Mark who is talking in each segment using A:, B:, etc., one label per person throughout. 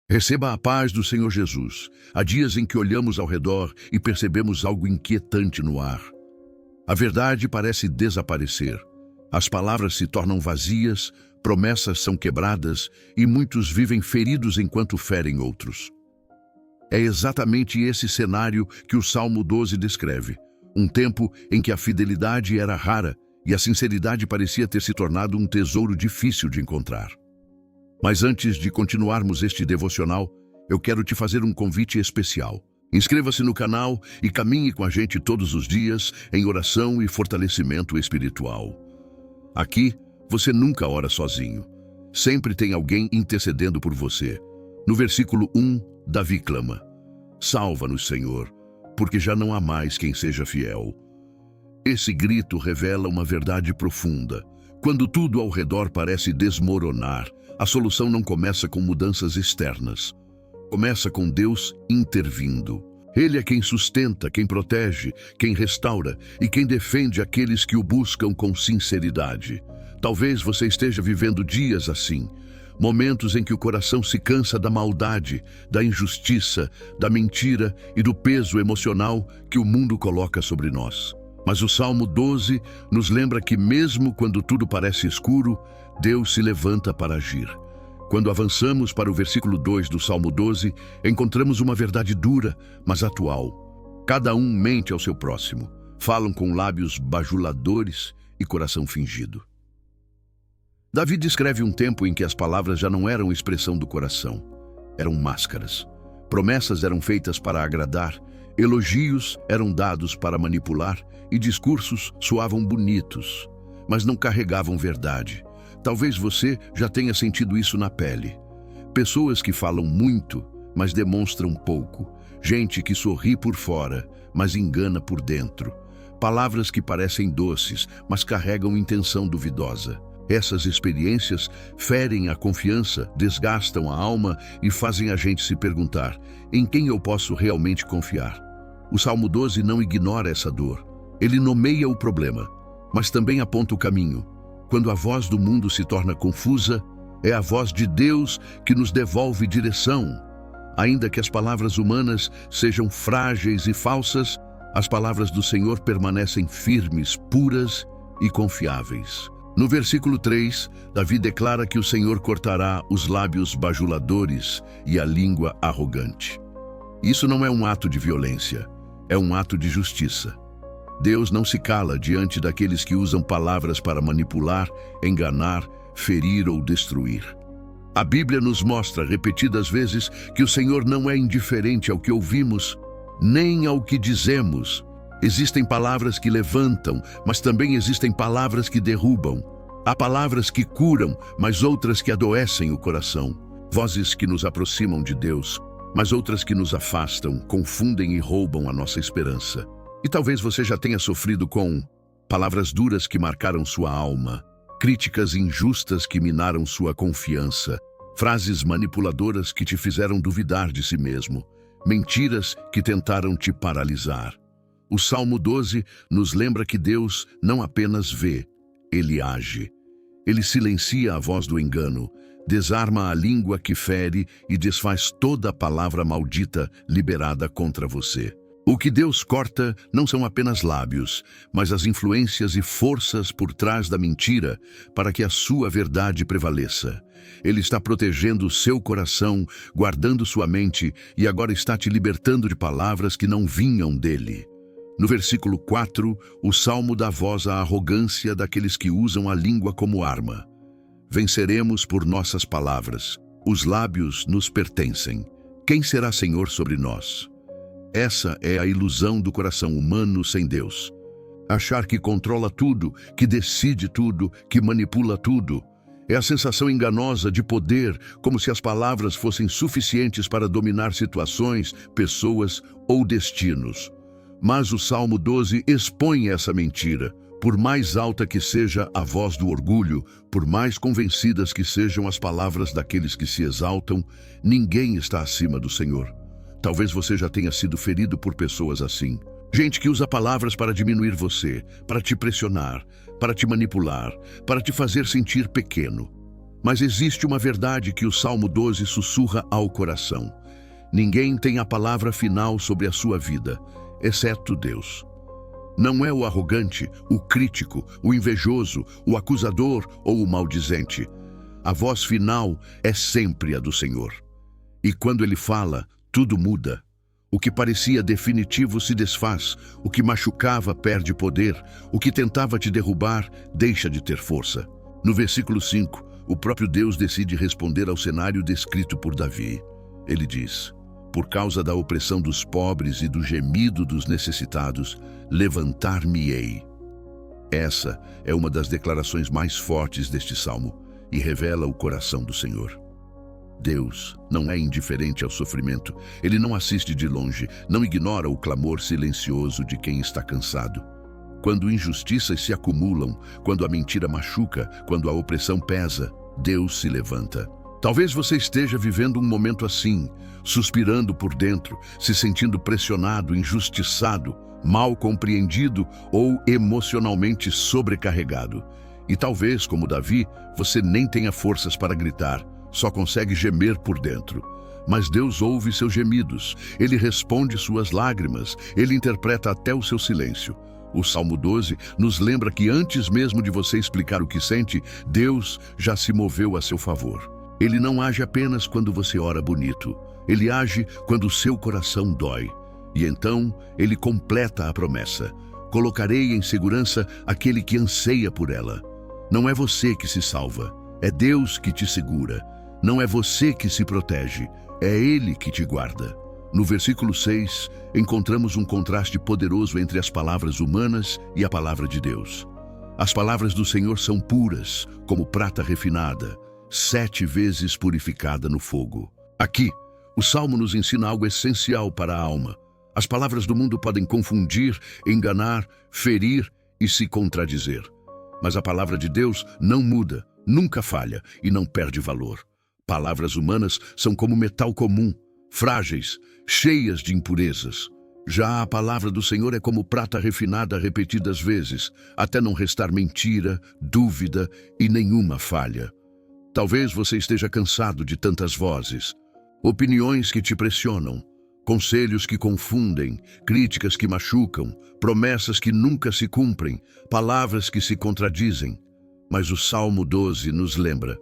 A: Receba a paz do Senhor Jesus. Há dias em que olhamos ao redor e percebemos algo inquietante no ar. A verdade parece desaparecer. As palavras se tornam vazias, promessas são quebradas e muitos vivem feridos enquanto ferem outros. É exatamente esse cenário que o Salmo 12 descreve. Um tempo em que a fidelidade era rara e a sinceridade parecia ter se tornado um tesouro difícil de encontrar. Mas antes de continuarmos este devocional, eu quero te fazer um convite especial. Inscreva-se no canal e caminhe com a gente todos os dias em oração e fortalecimento espiritual. Aqui, você nunca ora sozinho. Sempre tem alguém intercedendo por você. No versículo 1, Davi clama: "Salva-nos, Senhor, porque já não há mais quem seja fiel." Esse grito revela uma verdade profunda. Quando tudo ao redor parece desmoronar, a solução não começa com mudanças externas. Começa com Deus intervindo. Ele é quem sustenta, quem protege, quem restaura e quem defende aqueles que o buscam com sinceridade. Talvez você esteja vivendo dias assim, momentos em que o coração se cansa da maldade, da injustiça, da mentira e do peso emocional que o mundo coloca sobre nós. Mas o Salmo 12 nos lembra que mesmo quando tudo parece escuro, Deus se levanta para agir. Quando avançamos para o versículo 2 do Salmo 12, encontramos uma verdade dura, mas atual. Cada um mente ao seu próximo, falam com lábios bajuladores e coração fingido. Davi descreve um tempo em que as palavras já não eram expressão do coração, eram máscaras. Promessas eram feitas para agradar, elogios eram dados para manipular e discursos soavam bonitos, mas não carregavam verdade. Talvez você já tenha sentido isso na pele. Pessoas que falam muito, mas demonstram pouco. Gente que sorri por fora, mas engana por dentro. Palavras que parecem doces, mas carregam intenção duvidosa. Essas experiências ferem a confiança, desgastam a alma e fazem a gente se perguntar: em quem eu posso realmente confiar? O Salmo 12 não ignora essa dor. Ele nomeia o problema, mas também aponta o caminho. Quando a voz do mundo se torna confusa, é a voz de Deus que nos devolve direção. Ainda que as palavras humanas sejam frágeis e falsas, as palavras do Senhor permanecem firmes, puras e confiáveis. No versículo 3, Davi declara que o Senhor cortará os lábios bajuladores e a língua arrogante. Isso não é um ato de violência, é um ato de justiça. Deus não se cala diante daqueles que usam palavras para manipular, enganar, ferir ou destruir. A Bíblia nos mostra repetidas vezes que o Senhor não é indiferente ao que ouvimos, nem ao que dizemos. Existem palavras que levantam, mas também existem palavras que derrubam. Há palavras que curam, mas outras que adoecem o coração. Vozes que nos aproximam de Deus, mas outras que nos afastam, confundem e roubam a nossa esperança. E talvez você já tenha sofrido com palavras duras que marcaram sua alma, críticas injustas que minaram sua confiança, frases manipuladoras que te fizeram duvidar de si mesmo, mentiras que tentaram te paralisar. O Salmo 12 nos lembra que Deus não apenas vê, Ele age. Ele silencia a voz do engano, desarma a língua que fere e desfaz toda a palavra maldita liberada contra você. O que Deus corta não são apenas lábios, mas as influências e forças por trás da mentira para que a sua verdade prevaleça. Ele está protegendo o seu coração, guardando sua mente e agora está te libertando de palavras que não vinham dele. No versículo 4, o Salmo dá voz à arrogância daqueles que usam a língua como arma. Venceremos por nossas palavras. Os lábios nos pertencem. Quem será Senhor sobre nós? Essa é a ilusão do coração humano sem Deus. Achar que controla tudo, que decide tudo, que manipula tudo. É a sensação enganosa de poder, como se as palavras fossem suficientes para dominar situações, pessoas ou destinos. Mas o Salmo 12 expõe essa mentira. Por mais alta que seja a voz do orgulho, por mais convencidas que sejam as palavras daqueles que se exaltam, ninguém está acima do Senhor. Talvez você já tenha sido ferido por pessoas assim. Gente que usa palavras para diminuir você, para te pressionar, para te manipular, para te fazer sentir pequeno. Mas existe uma verdade que o Salmo 12 sussurra ao coração. Ninguém tem a palavra final sobre a sua vida, exceto Deus. Não é o arrogante, o crítico, o invejoso, o acusador ou o maldizente. A voz final é sempre a do Senhor. E quando Ele fala, tudo muda. O que parecia definitivo se desfaz, o que machucava perde poder, o que tentava te derrubar deixa de ter força. No versículo 5, o próprio Deus decide responder ao cenário descrito por Davi. Ele diz: por causa da opressão dos pobres e do gemido dos necessitados, levantar-me-ei. Essa é uma das declarações mais fortes deste salmo e revela o coração do Senhor. Deus não é indiferente ao sofrimento. Ele não assiste de longe, não ignora o clamor silencioso de quem está cansado. Quando injustiças se acumulam, quando a mentira machuca, quando a opressão pesa, Deus se levanta. Talvez você esteja vivendo um momento assim, suspirando por dentro, se sentindo pressionado, injustiçado, mal compreendido ou emocionalmente sobrecarregado. E talvez, como Davi, você nem tenha forças para gritar, só consegue gemer por dentro. Mas Deus ouve seus gemidos, Ele responde suas lágrimas, Ele interpreta até o seu silêncio. O Salmo 12 nos lembra que antes mesmo de você explicar o que sente, Deus já se moveu a seu favor. Ele não age apenas quando você ora bonito. Ele age quando o seu coração dói. E então, Ele completa a promessa. Colocarei em segurança aquele que anseia por ela. Não é você que se salva, é Deus que te segura. Não é você que se protege, é Ele que te guarda. No versículo 6, encontramos um contraste poderoso entre as palavras humanas e a palavra de Deus. As palavras do Senhor são puras, como prata refinada, 7 vezes purificada no fogo. Aqui, o Salmo nos ensina algo essencial para a alma. As palavras do mundo podem confundir, enganar, ferir e se contradizer. Mas a palavra de Deus não muda, nunca falha e não perde valor. Palavras humanas são como metal comum, frágeis, cheias de impurezas. Já a palavra do Senhor é como prata refinada repetidas vezes, até não restar mentira, dúvida e nenhuma falha. Talvez você esteja cansado de tantas vozes, opiniões que te pressionam, conselhos que confundem, críticas que machucam, promessas que nunca se cumprem, palavras que se contradizem. Mas o Salmo 12 nos lembra: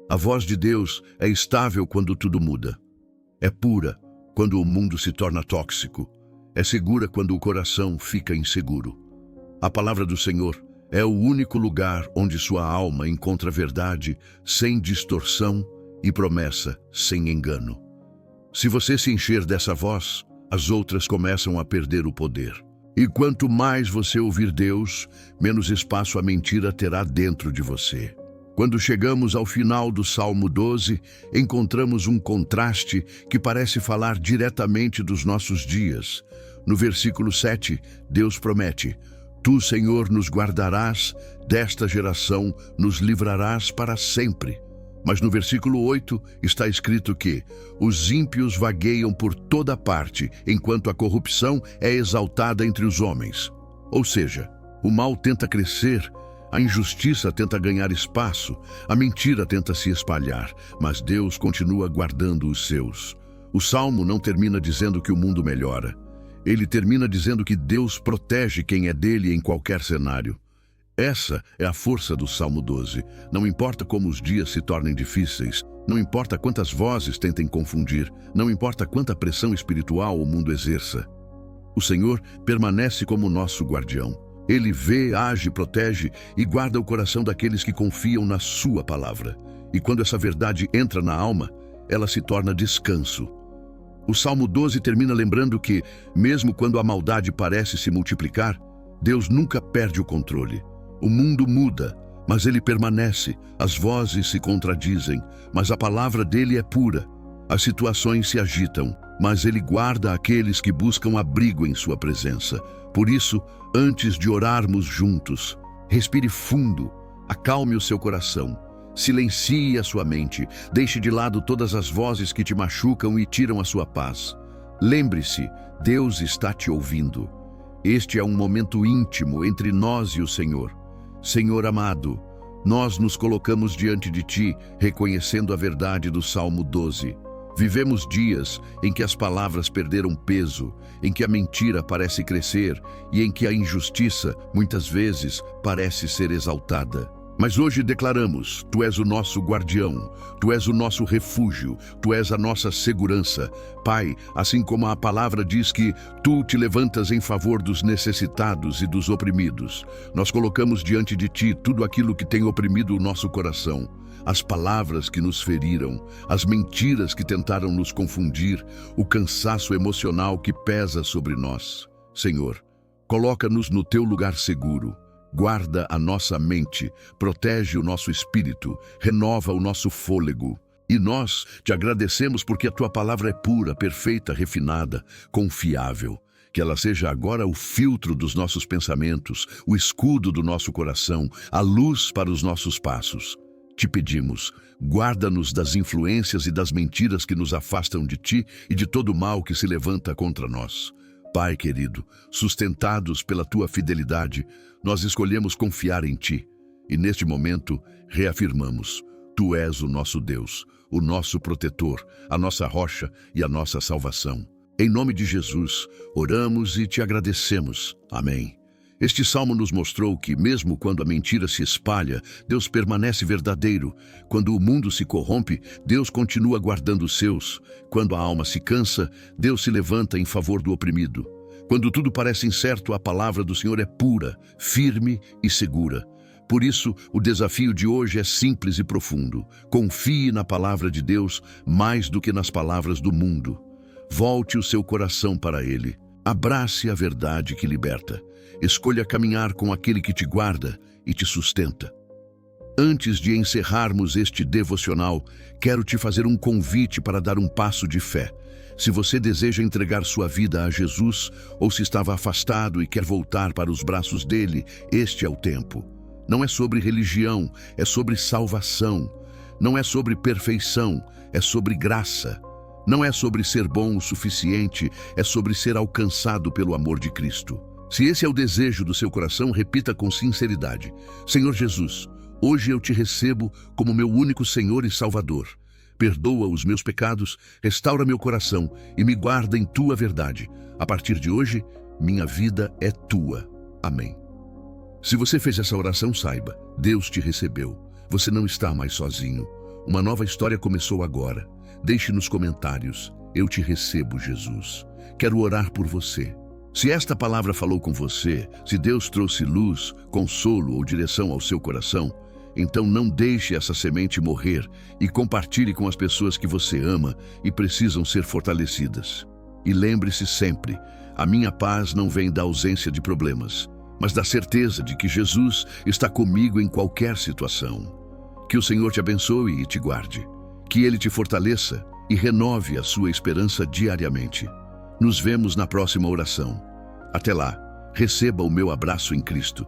A: a voz de Deus é estável quando tudo muda. É pura quando o mundo se torna tóxico. É segura quando o coração fica inseguro. A palavra do Senhor é o único lugar onde sua alma encontra verdade sem distorção e promessa sem engano. Se você se encher dessa voz, as outras começam a perder o poder. E quanto mais você ouvir Deus, menos espaço a mentira terá dentro de você. Quando chegamos ao final do Salmo 12, encontramos um contraste que parece falar diretamente dos nossos dias. No versículo 7, Deus promete: Tu, Senhor, nos guardarás, desta geração nos livrarás para sempre. Mas no versículo 8 está escrito que os ímpios vagueiam por toda parte, enquanto a corrupção é exaltada entre os homens. Ou seja, o mal tenta crescer, a injustiça tenta ganhar espaço, a mentira tenta se espalhar, mas Deus continua guardando os seus. O Salmo não termina dizendo que o mundo melhora. Ele termina dizendo que Deus protege quem é dele em qualquer cenário. Essa é a força do Salmo 12. Não importa como os dias se tornem difíceis, não importa quantas vozes tentem confundir, não importa quanta pressão espiritual o mundo exerça. O Senhor permanece como nosso guardião. Ele vê, age, protege e guarda o coração daqueles que confiam na sua palavra. E quando essa verdade entra na alma, ela se torna descanso. O Salmo 12 termina lembrando que, mesmo quando a maldade parece se multiplicar, Deus nunca perde o controle. O mundo muda, mas ele permanece. As vozes se contradizem, mas a palavra dele é pura. As situações se agitam, mas ele guarda aqueles que buscam abrigo em sua presença. Por isso, antes de orarmos juntos, respire fundo, acalme o seu coração. Silencie a sua mente, deixe de lado todas as vozes que te machucam e tiram a sua paz. Lembre-se, Deus está te ouvindo. Este é um momento íntimo entre nós e o Senhor. Senhor amado, Nós nos colocamos diante de Ti, reconhecendo a verdade do Salmo 12. Vivemos dias em que as palavras perderam peso, em que a mentira parece crescer e em que a injustiça, muitas vezes, parece ser exaltada. Mas hoje declaramos: Tu és o nosso guardião, Tu és o nosso refúgio, Tu és a nossa segurança. Pai, assim como a palavra diz que Tu te levantas em favor dos necessitados e dos oprimidos, nós colocamos diante de Ti tudo aquilo que tem oprimido o nosso coração. As palavras que nos feriram, as mentiras que tentaram nos confundir, o cansaço emocional que pesa sobre nós. Senhor, coloca-nos no Teu lugar seguro. Guarda a nossa mente, protege o nosso espírito, renova o nosso fôlego. E nós te agradecemos porque a Tua palavra é pura, perfeita, refinada, confiável. Que ela seja agora o filtro dos nossos pensamentos, o escudo do nosso coração, a luz para os nossos passos. Te pedimos, guarda-nos das influências e das mentiras que nos afastam de Ti e de todo o mal que se levanta contra nós. Pai querido, sustentados pela Tua fidelidade, nós escolhemos confiar em Ti. E neste momento, reafirmamos: Tu és o nosso Deus, o nosso protetor, a nossa rocha e a nossa salvação. Em nome de Jesus, oramos e Te agradecemos. Amém. Este salmo nos mostrou que, mesmo quando a mentira se espalha, Deus permanece verdadeiro. Quando o mundo se corrompe, Deus continua guardando os seus. Quando a alma se cansa, Deus se levanta em favor do oprimido. Quando tudo parece incerto, a palavra do Senhor é pura, firme e segura. Por isso, o desafio de hoje é simples e profundo. Confie na palavra de Deus mais do que nas palavras do mundo. Volte o seu coração para Ele. Abrace a verdade que liberta. Escolha caminhar com aquele que te guarda e te sustenta. Antes de encerrarmos este devocional, quero te fazer um convite para dar um passo de fé. Se você deseja entregar sua vida a Jesus, ou se estava afastado e quer voltar para os braços dele, este é o tempo. Não é sobre religião, é sobre salvação. Não é sobre perfeição, é sobre graça. Não é sobre ser bom o suficiente, é sobre ser alcançado pelo amor de Cristo. Se esse é o desejo do seu coração, repita com sinceridade: Senhor Jesus, hoje eu te recebo como meu único Senhor e Salvador. Perdoa os meus pecados, restaura meu coração e me guarda em Tua verdade. A partir de hoje, minha vida é Tua. Amém. Se você fez essa oração, saiba, Deus te recebeu. Você não está mais sozinho. Uma nova história começou agora. Deixe nos comentários: eu te recebo, Jesus. Quero orar por você. Se esta palavra falou com você, se Deus trouxe luz, consolo ou direção ao seu coração, então não deixe essa semente morrer e compartilhe com as pessoas que você ama e precisam ser fortalecidas. E lembre-se sempre, a minha paz não vem da ausência de problemas, mas da certeza de que Jesus está comigo em qualquer situação. Que o Senhor te abençoe e te guarde. Que Ele te fortaleça e renove a sua esperança diariamente. Nos vemos na próxima oração. Até lá, receba o meu abraço em Cristo.